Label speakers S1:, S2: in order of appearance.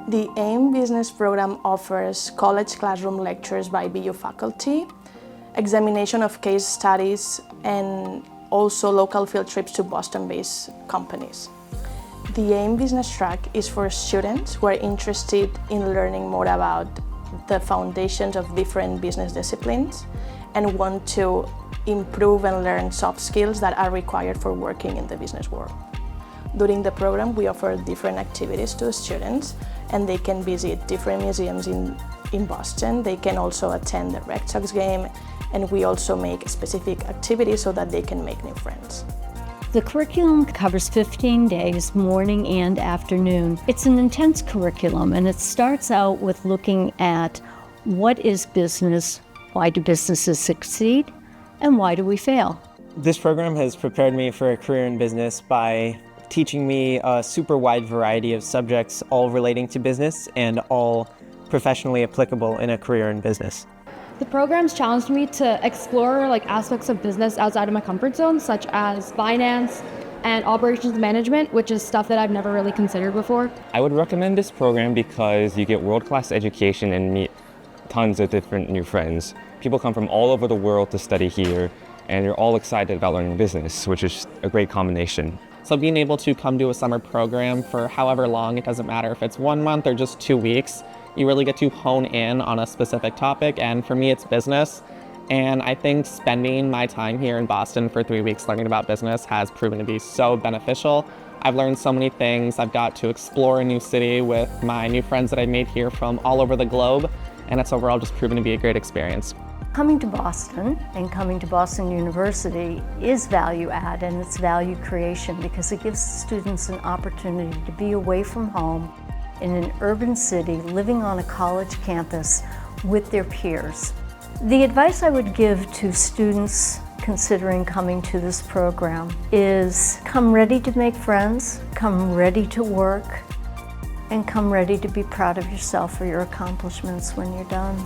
S1: The AIM Business program offers college classroom lectures by BU faculty, examination of case studies, and also local field trips to Boston-based companies. The AIM Business track is for students who are interested in learning more about the foundations of different business disciplines and want to improve and learn soft skills that are required for working in the business world. During the program, we offer different activities to students, and they can visit different museums in Boston. They can also attend the Red Sox game, and we also make specific activities so that they can make new friends.
S2: The curriculum covers 15 days, morning and afternoon. It's an intense curriculum, and it starts out with looking at what is business, why do businesses succeed, and why do we fail?
S3: This program has prepared me for a career in business by teaching me a super wide variety of subjects, all relating to business and all professionally applicable in a career in business.
S4: The programs challenged me to explore aspects of business outside of my comfort zone, such as finance and operations management, which is stuff that I've never really considered before.
S5: I would recommend this program because you get world-class education and meet tons of different new friends. People come from all over the world to study here, and you're all excited about learning business, which is a great combination.
S6: So being able to come to a summer program for however long, it doesn't matter if it's 1 month or just 2 weeks, you really get to hone in on a specific topic, and for me it's business. And I think spending my time here in Boston for 3 weeks learning about business has proven to be so beneficial. I've learned so many things. I've got to explore a new city with my new friends that I made here from all over the globe, and it's overall just proven to be a great experience.
S2: Coming to Boston and coming to Boston University is value add, and it's value creation because it gives students an opportunity to be away from home in an urban city, living on a college campus with their peers. The advice I would give to students considering coming to this program is come ready to make friends, come ready to work, and come ready to be proud of yourself for your accomplishments when you're done.